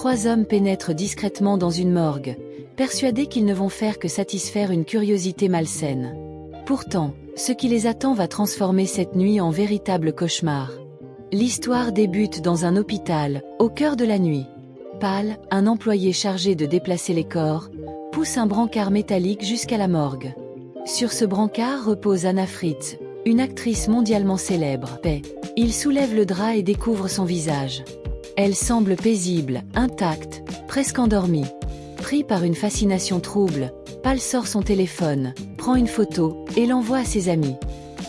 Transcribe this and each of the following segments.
3 hommes pénètrent discrètement dans une morgue, persuadés qu'ils ne vont faire que satisfaire une curiosité malsaine. Pourtant, ce qui les attend va transformer cette nuit en véritable cauchemar. L'histoire débute dans un hôpital, au cœur de la nuit. Pal, un employé chargé de déplacer les corps, pousse un brancard métallique jusqu'à la morgue. Sur ce brancard repose Anna Fritz, une actrice mondialement célèbre. Il soulève le drap et découvre son visage. Elle semble paisible, intacte, presque endormie. Pris par une fascination trouble, Pal sort son téléphone, prend une photo, et l'envoie à ses amis.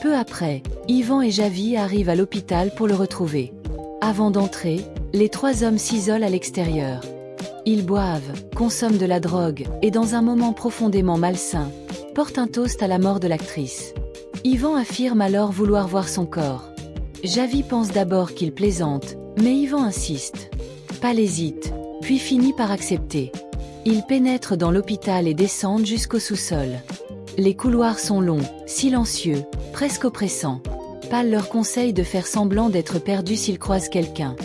Peu après, Ivan et Javi arrivent à l'hôpital pour le retrouver. Avant d'entrer, les 3 hommes s'isolent à l'extérieur. Ils boivent, consomment de la drogue, et dans un moment profondément malsain, portent un toast à la mort de l'actrice. Ivan affirme alors vouloir voir son corps. Javi pense d'abord qu'il plaisante, mais Ivan insiste. Pal hésite, puis finit par accepter. Ils pénètrent dans l'hôpital et descendent jusqu'au sous-sol. Les couloirs sont longs, silencieux, presque oppressants. Pal leur conseille de faire semblant d'être perdus s'ils croisent quelqu'un.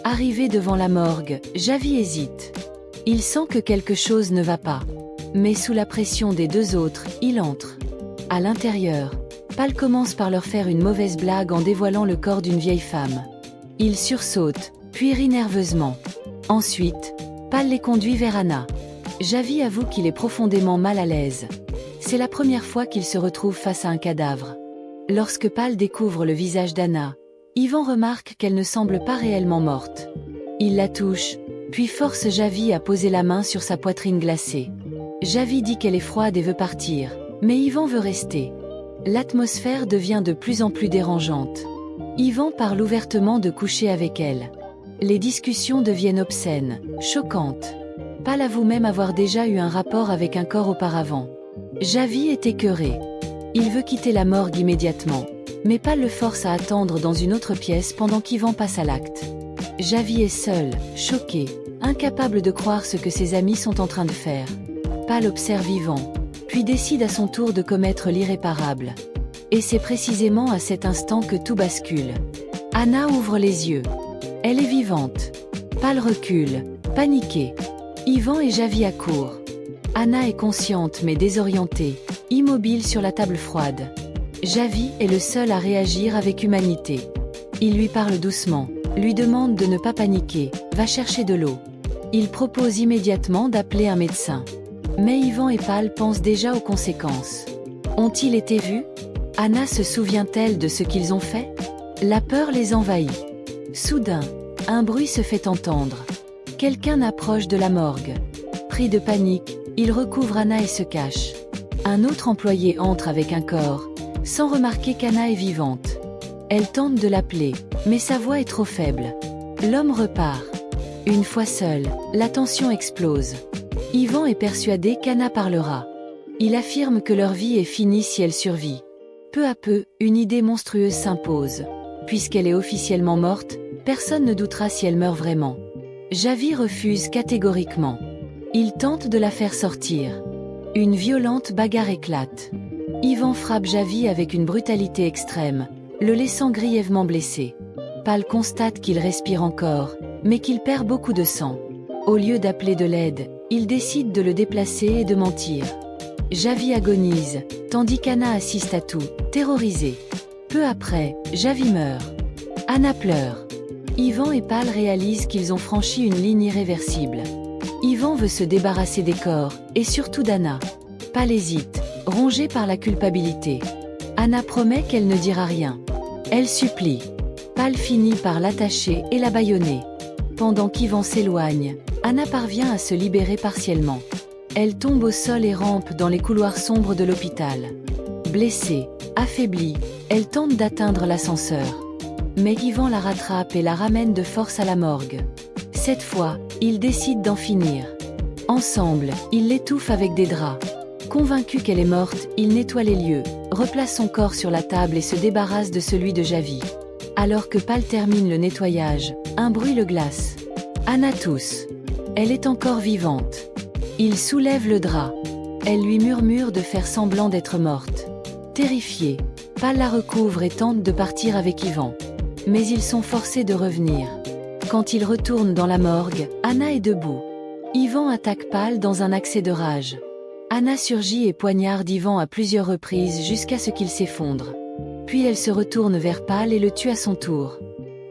Arrivé devant la morgue, Javi hésite. Il sent que quelque chose ne va pas. Mais sous la pression des 2 autres, il entre. À l'intérieur, Pal commence par leur faire une mauvaise blague en dévoilant le corps d'une vieille femme. Ils sursautent, puis rient nerveusement. Ensuite, Pal les conduit vers Anna. Javi avoue qu'il est profondément mal à l'aise. C'est la première fois qu'il se retrouve face à un cadavre. Lorsque Pal découvre le visage d'Anna, Ivan remarque qu'elle ne semble pas réellement morte. Il la touche, puis force Javi à poser la main sur sa poitrine glacée. Javi dit qu'elle est froide et veut partir, mais Ivan veut rester. L'atmosphère devient de plus en plus dérangeante. Ivan parle ouvertement de coucher avec elle. Les discussions deviennent obscènes, choquantes. Pal avoue même avoir déjà eu un rapport avec un corps auparavant. Javi est écœuré. Il veut quitter la morgue immédiatement, mais Pal le force à attendre dans une autre pièce pendant qu'Ivan passe à l'acte. Javi est seul, choqué, incapable de croire ce que ses amis sont en train de faire. Pal observe Ivan, puis décide à son tour de commettre l'irréparable. Et c'est précisément à cet instant que tout bascule. Anna ouvre les yeux. Elle est vivante. Pal recule, paniqué. Ivan et Javi accourent. Anna est consciente mais désorientée, immobile sur la table froide. Javi est le seul à réagir avec humanité. Il lui parle doucement, lui demande de ne pas paniquer, va chercher de l'eau. Il propose immédiatement d'appeler un médecin. Mais Ivan et Pal pensent déjà aux conséquences. Ont-ils été vus? Anna se souvient-elle de ce qu'ils ont fait? La peur les envahit. Soudain, un bruit se fait entendre. Quelqu'un approche de la morgue. Pris de panique, il recouvre Anna et se cache. Un autre employé entre avec un corps, sans remarquer qu'Anna est vivante. Elle tente de l'appeler, mais sa voix est trop faible. L'homme repart. Une fois seul, la tension explose. Ivan est persuadé qu'Anna parlera. Il affirme que leur vie est finie si elle survit. Peu à peu, une idée monstrueuse s'impose. Puisqu'elle est officiellement morte, personne ne doutera si elle meurt vraiment. Javi refuse catégoriquement. Il tente de la faire sortir. Une violente bagarre éclate. Ivan frappe Javi avec une brutalité extrême, le laissant grièvement blessé. Pal constate qu'il respire encore, mais qu'il perd beaucoup de sang. Au lieu d'appeler de l'aide, il décide de le déplacer et de mentir. Javi agonise, tandis qu'Anna assiste à tout, terrorisée. Peu après, Javi meurt. Anna pleure. Ivan et Pal réalisent qu'ils ont franchi une ligne irréversible. Ivan veut se débarrasser des corps, et surtout d'Anna. Pal hésite, rongée par la culpabilité. Anna promet qu'elle ne dira rien. Elle supplie. Pal finit par l'attacher et la bâillonner. Pendant qu'Ivan s'éloigne, Anna parvient à se libérer partiellement. Elle tombe au sol et rampe dans les couloirs sombres de l'hôpital. Blessée, affaiblie, elle tente d'atteindre l'ascenseur. Mais Ivan la rattrape et la ramène de force à la morgue. Cette fois, ils décident d'en finir. Ensemble, ils l'étouffent avec des draps. Convaincu qu'elle est morte, il nettoie les lieux, replace son corps sur la table et se débarrasse de celui de Javi. Alors que Pal termine le nettoyage, un bruit le glace. Anna tousse. Elle est encore vivante. Il soulève le drap. Elle lui murmure de faire semblant d'être morte. Terrifié, Pal la recouvre et tente de partir avec Ivan. Mais ils sont forcés de revenir. Quand il retourne dans la morgue, Anna est debout. Yvan attaque Pâle dans un accès de rage. Anna surgit et poignarde Yvan à plusieurs reprises jusqu'à ce qu'il s'effondre. Puis elle se retourne vers Pâle et le tue à son tour.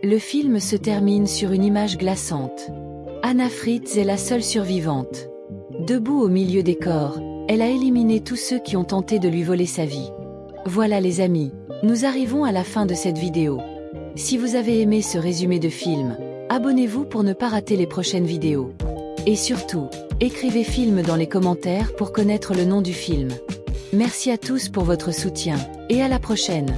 Le film se termine sur une image glaçante. Anna Fritz est la seule survivante. Debout au milieu des corps, elle a éliminé tous ceux qui ont tenté de lui voler sa vie. Voilà les amis, nous arrivons à la fin de cette vidéo. Si vous avez aimé ce résumé de film, abonnez-vous pour ne pas rater les prochaines vidéos. Et surtout, écrivez film dans les commentaires pour connaître le nom du film. Merci à tous pour votre soutien, et à la prochaine.